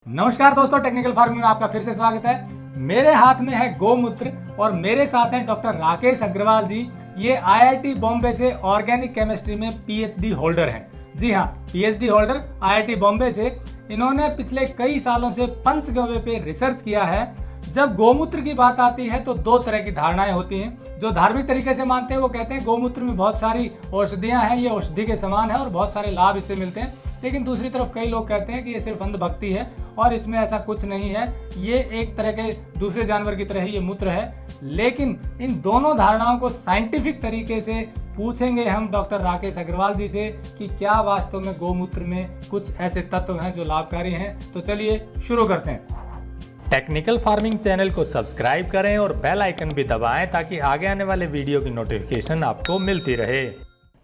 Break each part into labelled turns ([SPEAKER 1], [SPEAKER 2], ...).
[SPEAKER 1] नमस्कार दोस्तों, technical farming में आपका फिर से स्वागत है। मेरे हाथ में है गोमूत्र और मेरे साथ हैं डॉक्टर राकेश अग्रवाल जी। ये आईआईटी बॉम्बे से ऑर्गेनिक केमिस्ट्री में पीएचडी होल्डर हैं। जी हाँ, पीएचडी होल्डर आईआईटी बॉम्बे से। इन्होंने पिछले कई सालों से पंचगव्य पे रिसर्च किया है। जब गोमूत्र की बात आती है तो दो तरह की धारणाएं होती हैं। जो धार्मिक तरीके से मानते हैं वो कहते हैं गोमूत्र में बहुत सारी औषधियां हैं, ये औषधि के समान है और बहुत सारे लाभ इससे मिलते हैं। लेकिन दूसरी तरफ कई लोग कहते हैं कि ये सिर्फ अंधभक्ति है और इसमें ऐसा कुछ नहीं है, ये एक तरह के दूसरे जानवर की तरह ही ये मूत्र है। लेकिन इन दोनों धारणाओं को साइंटिफिक तरीके से पूछेंगे हम डॉक्टर राकेश अग्रवाल जी से कि क्या वास्तव में गोमूत्र में कुछ ऐसे तत्व हैं जो लाभकारी हैं। तो चलिए शुरू करते हैं। टेक्निकल फार्मिंग चैनल को सब्सक्राइब करें और बेल आइकन भी दबाएं ताकि आगे आने वाले वीडियो की नोटिफिकेशन आपको मिलती रहे।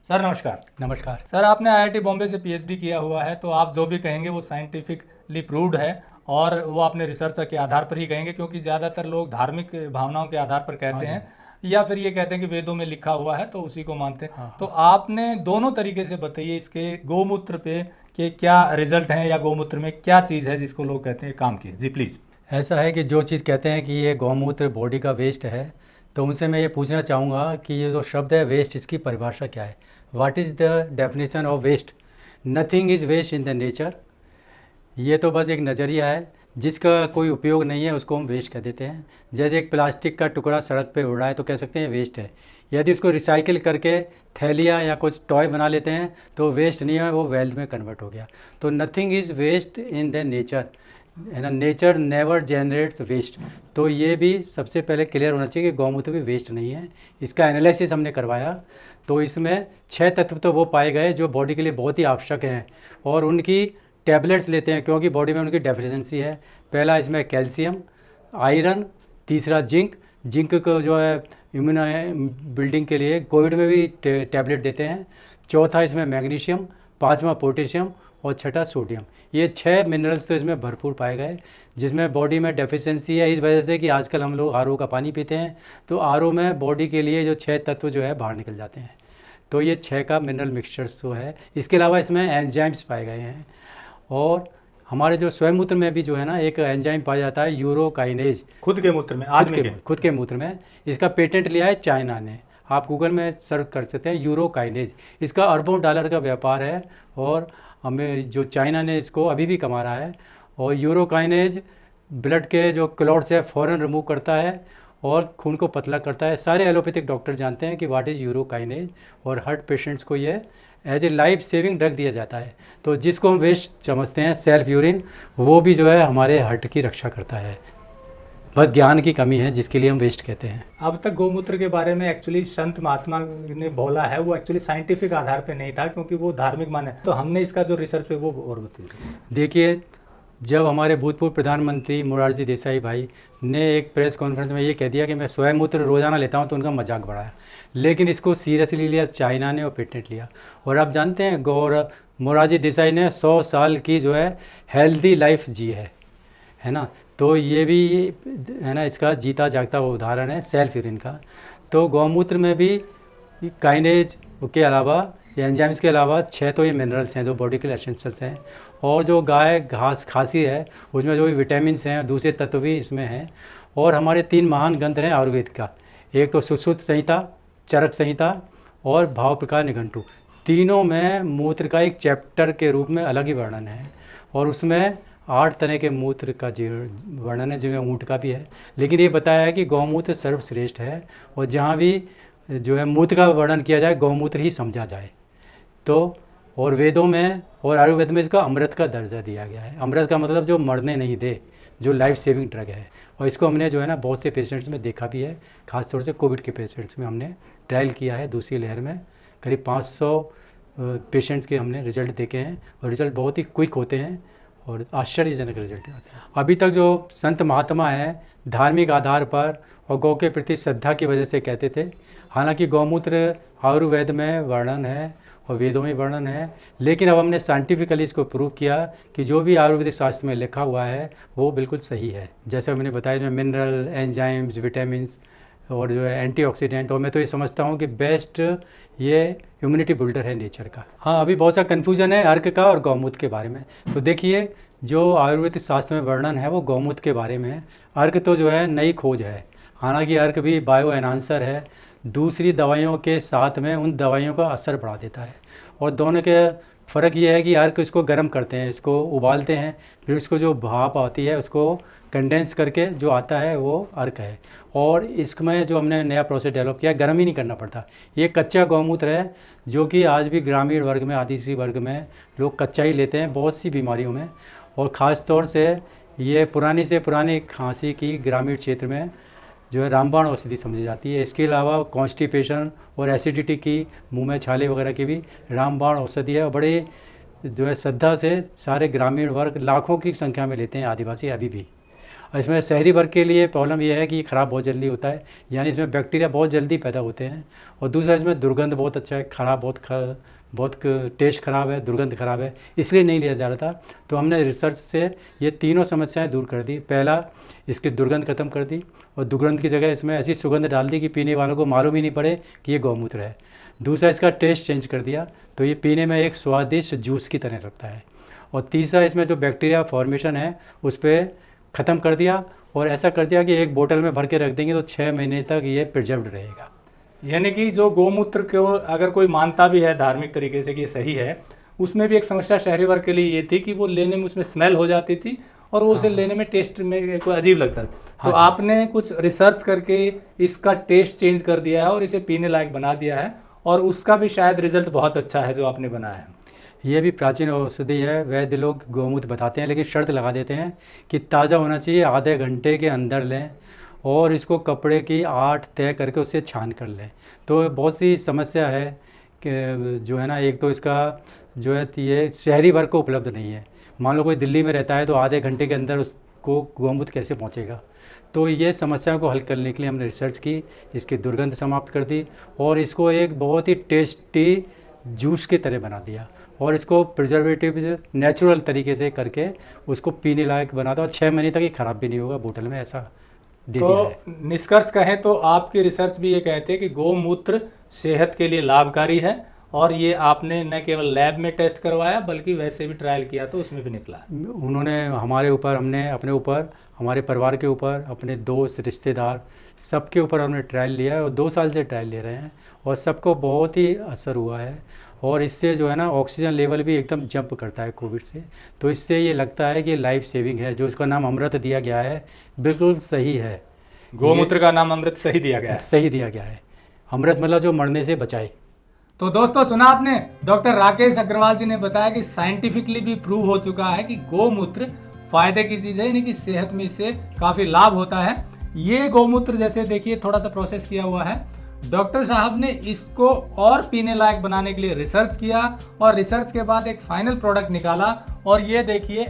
[SPEAKER 1] सर नमस्कार।
[SPEAKER 2] नमस्कार
[SPEAKER 1] सर, आपने आईआईटी बॉम्बे से पीएचडी किया हुआ है, तो आप जो भी कहेंगे वो साइंटिफिकली प्रूव्ड है और वो अपने रिसर्च के आधार पर ही कहेंगे, क्योंकि ज़्यादातर लोग धार्मिक भावनाओं के आधार पर कहते हैं या फिर ये कहते हैं कि वेदों में लिखा हुआ है तो उसी को मानते हैं। तो आपने दोनों तरीके से बताइए इसके गोमूत्र पे कि क्या रिजल्ट है या गोमूत्र में क्या चीज़ है जिसको लोग कहते हैं काम की। जी प्लीज़।
[SPEAKER 2] ऐसा है कि जो चीज़ कहते हैं कि ये गौमूत्र बॉडी का वेस्ट है, तो उनसे मैं ये पूछना चाहूँगा कि ये जो शब्द है वेस्ट, इसकी परिभाषा क्या है। What is the definition of waste. Nothing is waste in the nature. ये तो बस एक नज़रिया है, जिसका कोई उपयोग नहीं है उसको हम वेस्ट कह देते हैं। जैसे एक प्लास्टिक का टुकड़ा सड़क पे उड़ रहा है तो कह सकते हैं वेस्ट है। यदि उसको रिसाइकिल करके थैलियाँ या कुछ टॉय बना लेते हैं तो वेस्ट नहीं है, वो वेल्थ में कन्वर्ट हो गया। तो nothing is waste in the nature, है ना। Nature never generates waste. तो ये भी सबसे पहले क्लियर होना चाहिए कि गौमूत्र भी वेस्ट नहीं है। इसका एनालिसिस हमने करवाया तो इसमें 6 तत्व तो वो पाए गए जो बॉडी के लिए बहुत ही आवश्यक हैं, और उनकी टैबलेट्स लेते हैं क्योंकि बॉडी में उनकी डेफिशिएंसी है। पहला इसमें कैल्शियम, आयरन, तीसरा जिंक। जिंक को जो है इम्यून बिल्डिंग के लिए कोविड में भी टैबलेट देते हैं। चौथा इसमें मैग्नीशियम, पाँचवा पोटेशियम और छठा सोडियम। ये 6 मिनरल्स तो इसमें भरपूर पाए गए जिसमें बॉडी में डेफिशिएंसी है। इस वजह से कि आजकल हम लोग आरओ का पानी पीते हैं तो आरओ में बॉडी के लिए जो 6 तत्व जो है बाहर निकल जाते हैं। तो ये 6 का मिनरल मिक्सचर्स जो है। इसके अलावा इसमें एंजाइम्स पाए गए हैं, और हमारे जो स्वयं मूत्र में भी जो है ना एक एंजाइम पाया जाता है यूरोकाइनेज।
[SPEAKER 1] खुद के मूत्र में,
[SPEAKER 2] खुद के मूत्र में। इसका पेटेंट लिया है चाइना ने। आप गूगल में सर्च कर सकते हैं यूरोकाइनेज। इसका अरबों डॉलर का व्यापार है और हमें जो चाइना ने इसको अभी भी कमा रहा है। और यूरोकाइनेज ब्लड के जो क्लॉट्स है फ़ौरन रिमूव करता है और खून को पतला करता है। सारे एलोपैथिक डॉक्टर जानते हैं कि व्हाट इज़ यूरोकाइनेज, और हार्ट पेशेंट्स को ये as a life saving drug दिया जाता है। तो जिसको हम वेस्ट समझते हैं सेल्फ यूरिन, वो भी जो है हमारे हार्ट की रक्षा करता है। बस ज्ञान की कमी है जिसके लिए हम वेस्ट कहते हैं।
[SPEAKER 1] अब तक गोमूत्र के बारे में एक्चुअली संत महात्मा ने बोला है, वो एक्चुअली साइंटिफिक आधार पे नहीं था क्योंकि वो धार्मिक माने। तो हमने इसका जो रिसर्च है वो और बताइए।
[SPEAKER 2] देखिए, जब हमारे भूतपूर्व प्रधानमंत्री मोरारजी देसाई भाई ने एक प्रेस कॉन्फ्रेंस में ये कह दिया कि मैं स्वयं मूत्र रोज़ाना लेता हूँ, तो उनका मजाक बढ़ाया। लेकिन इसको सीरियसली लिया चाइना ने और पेटेंट लिया। और आप जानते हैं मोरारजी देसाई ने 100 साल की जो है हेल्दी लाइफ जी है ना। तो ये भी है ना इसका जीता जागता वो उदाहरण है सेल्फ यूरिन का। तो गौमूत्र में भी काइनेज के अलावा, एंजाइम्स के अलावा 6 तो ये मिनरल्स हैं जो बॉडी के लिए एसेंशियल्स हैं। और जो गाय घास खासी है उसमें जो भी विटामिन हैं, दूसरे तत्व भी इसमें हैं। और हमारे 3 महान ग्रंथ हैं आयुर्वेद का। एक तो सुश्रुत संहिता, चरक संहिता और भाव प्रकार निघंटु। तीनों में मूत्र का एक चैप्टर के रूप में अलग ही वर्णन है, और उसमें 8 तरह के मूत्र का जो वर्णन है, जिसमें ऊँट का भी है। लेकिन ये बताया है कि गौमूत्र सर्वश्रेष्ठ है, और जहाँ भी जो है मूत्र का वर्णन किया जाए गौमूत्र ही समझा जाए। तो और वेदों में और आयुर्वेद में इसका अमृत का दर्जा दिया गया है। अमृत का मतलब जो मरने नहीं दे, जो लाइफ सेविंग ड्रग है। और इसको हमने जो है ना बहुत से पेशेंट्स में देखा भी है, खासतौर से कोविड के पेशेंट्स में हमने ट्रायल किया है। दूसरी लहर में करीब 500 पेशेंट्स के हमने रिजल्ट देखे हैं, और रिजल्ट बहुत ही क्विक होते हैं और आश्चर्यजनक रिजल्ट आते हैं। अभी तक जो संत महात्मा हैं धार्मिक आधार पर और गौ के प्रति श्रद्धा की वजह से कहते थे। हालांकि गौमूत्र आयुर्वेद में वर्णन है और वेदों में वर्णन है, लेकिन अब हमने साइंटिफिकली इसको प्रूव किया कि जो भी आयुर्वेदिक शास्त्र में लिखा हुआ है वो बिल्कुल सही है। जैसे मैंने बताया, जो मिनरल, एंजाइम्स, विटामिन्स और जो है एंटीऑक्सीडेंट, और मैं तो ये समझता हूँ कि बेस्ट ये इम्यूनिटी बिल्डर है नेचर का। हाँ, अभी बहुत सा कन्फ्यूजन है अर्क का और गौमूत्र के बारे में। तो देखिए, जो आयुर्वेदिक शास्त्र में वर्णन है वो गौमूत्र के बारे में है। अर्क तो जो है नई खोज है, हालांकि अर्क भी बायो एनहांसर है, दूसरी दवाइयों के साथ में उन दवाइयों का असर बढ़ा देता है। और दोनों के फ़र्क ये है कि अर्क इसको गर्म करते हैं, इसको उबालते हैं, फिर उसको जो भाप आती है उसको कंडेंस करके जो आता है वो अर्क है। और इसमें जो हमने नया प्रोसेस डेवलप किया, गर्म ही नहीं करना पड़ता। ये कच्चा गौमूत्र है जो कि आज भी ग्रामीण वर्ग में, आदिवासी वर्ग में लोग कच्चा ही लेते हैं बहुत सी बीमारियों में। और ख़ास तौर से ये पुरानी से पुरानी खांसी की ग्रामीण क्षेत्र में जो है रामबाण औषधि समझी जाती है। इसके अलावा कॉन्स्टिपेशन और एसिडिटी की, मुंह में छाले वगैरह की भी रामबाण औषधि है। और बड़े जो है श्रद्धा से सारे ग्रामीण वर्ग लाखों की संख्या में लेते हैं, आदिवासी अभी भी। और इसमें शहरी वर्ग के लिए प्रॉब्लम यह है कि ख़राब बहुत जल्दी होता है, यानी इसमें बैक्टीरिया बहुत जल्दी पैदा होते हैं। और दूसरा इसमें दुर्गंध बहुत अच्छा है, ख़राब बहुत टेस्ट ख़राब है, दुर्गंध ख़राब है, इसलिए नहीं लिया जा रहा था। तो हमने रिसर्च से ये तीनों समस्याएं दूर कर दी। पहला, इसकी दुर्गंध खत्म कर दी, और दुर्गंध की जगह इसमें ऐसी सुगंध डाल दी कि पीने वालों को मालूम ही नहीं पड़े कि ये गौमूत्र है। दूसरा, इसका टेस्ट चेंज कर दिया, तो ये पीने में एक स्वादिष्ट जूस की तरह लगता है। और तीसरा, इसमें जो बैक्टीरिया फॉर्मेशन है उस पर ख़त्म कर दिया, और ऐसा कर दिया कि एक बोतल में भर के रख देंगे तो 6 महीने तक ये प्रिजर्व्ड रहेगा।
[SPEAKER 1] यानी कि जो गोमूत्र को अगर कोई मानता भी है धार्मिक तरीके से कि ये सही है, उसमें भी एक समस्या शहरी वर्ग के लिए ये थी कि वो लेने में उसमें स्मेल हो जाती थी और वो उसे लेने में टेस्ट में कोई अजीब लगता था। तो आपने कुछ रिसर्च करके इसका टेस्ट चेंज कर दिया है और इसे पीने लायक बना दिया है, और उसका भी शायद रिजल्ट बहुत अच्छा है जो आपने बनाया है।
[SPEAKER 2] ये भी प्राचीन औषधि है। वैद्य लोग गौमूत्र बताते हैं, लेकिन शर्त लगा देते हैं कि ताज़ा होना चाहिए, आधे घंटे के अंदर लें, और इसको कपड़े की 8 तय करके उससे छान कर लें। तो बहुत सी समस्या है कि जो है ना, एक तो इसका जो है ये शहरी वर्ग को उपलब्ध नहीं है। मान लो कोई दिल्ली में रहता है तो आधे घंटे के अंदर उसको गौमूत्र कैसे पहुंचेगा। तो ये समस्या को हल करने के लिए हमने रिसर्च की, इसकी दुर्गंध समाप्त कर दी, और इसको एक बहुत ही टेस्टी जूस की तरह बना दिया, और इसको प्रिजर्वेटिव नेचुरल तरीके से करके उसको पीने लायक बना दो, और 6 महीने तक ये ख़राब भी नहीं होगा बोतल में, ऐसा दे दिया है।
[SPEAKER 1] तो निष्कर्ष कहें तो आपकी रिसर्च भी ये कहते हैं कि गौमूत्र सेहत के लिए लाभकारी है, और ये आपने न केवल लैब में टेस्ट करवाया बल्कि वैसे भी ट्रायल किया तो उसमें भी निकला।
[SPEAKER 2] उन्होंने हमारे ऊपर, हमने अपने ऊपर, हमारे परिवार के ऊपर, अपने दोस्त रिश्तेदार सबके ऊपर हमने ट्रायल लिया है, और 2 साल से ट्रायल ले रहे हैं, और सबको बहुत ही असर हुआ है। और इससे जो है ना ऑक्सीजन लेवल भी एकदम जंप करता है कोविड से। तो इससे ये लगता है कि लाइफ सेविंग है। जो इसका नाम अमृत दिया गया है बिल्कुल सही है।
[SPEAKER 1] गोमूत्र का नाम अमृत सही दिया गया है।
[SPEAKER 2] सही दिया गया है। अमृत मतलब जो मरने से बचाए।
[SPEAKER 1] तो दोस्तों सुना आपने, डॉक्टर राकेश अग्रवाल जी ने बताया कि साइंटिफिकली भी प्रूव हो चुका है कि गोमूत्र फायदे की चीज है, यानी कि सेहत में इससे काफी लाभ होता है। ये गोमूत्र जैसे देखिए थोड़ा सा प्रोसेस किया हुआ है। डॉक्टर साहब ने इसको और पीने लायक बनाने के लिए रिसर्च किया, और रिसर्च के बाद एक फाइनल प्रोडक्ट निकाला, और ये देखिए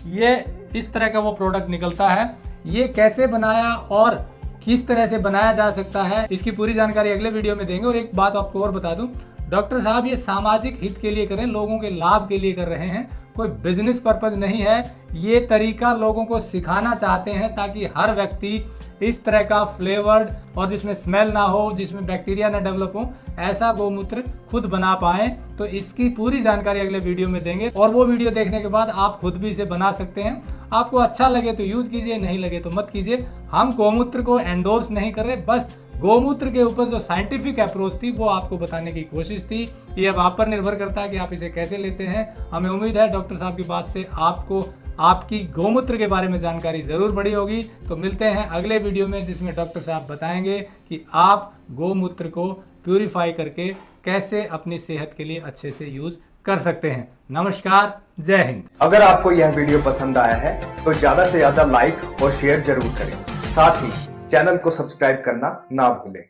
[SPEAKER 1] ये इस तरह का वो प्रोडक्ट निकलता है। ये कैसे बनाया और किस तरह से बनाया जा सकता है, इसकी पूरी जानकारी अगले वीडियो में देंगे। और एक बात आपको और बता दूं, डॉक्टर साहब ये सामाजिक हित के लिए करें, लोगों के लाभ के लिए कर रहे हैं, कोई बिजनेस पर्पज नहीं है। ये तरीका लोगों को सिखाना चाहते हैं ताकि हर व्यक्ति इस तरह का फ्लेवर्ड और जिसमें स्मेल ना हो, जिसमें बैक्टीरिया ना डेवलप हो, ऐसा गोमूत्र खुद बना पाएं। तो इसकी पूरी जानकारी अगले वीडियो में देंगे, और वो वीडियो देखने के बाद आप खुद भी इसे बना सकते हैं। आपको अच्छा लगे तो यूज कीजिए, नहीं लगे तो मत कीजिए। हम गोमूत्र को एंडोर्स नहीं कर रहे, बस गोमूत्र के ऊपर जो साइंटिफिक अप्रोच थी वो आपको बताने की कोशिश थी। ये अब आप पर निर्भर करता है कि आप इसे कैसे लेते हैं। हमें उम्मीद है डॉक्टर साहब की बात से आपको आपकी गोमूत्र के बारे में जानकारी जरूर बढ़ी होगी। तो मिलते हैं अगले वीडियो में, जिसमें डॉक्टर साहब बताएंगे कि आप गोमूत्र को प्यूरिफाई करके कैसे अपनी सेहत के लिए अच्छे से यूज कर सकते हैं। नमस्कार, जय हिंद।
[SPEAKER 3] अगर आपको यह वीडियो पसंद आया है तो ज्यादा से ज्यादा लाइक और शेयर जरूर करें। साथ ही चैनल को सब्सक्राइब करना ना भूलें।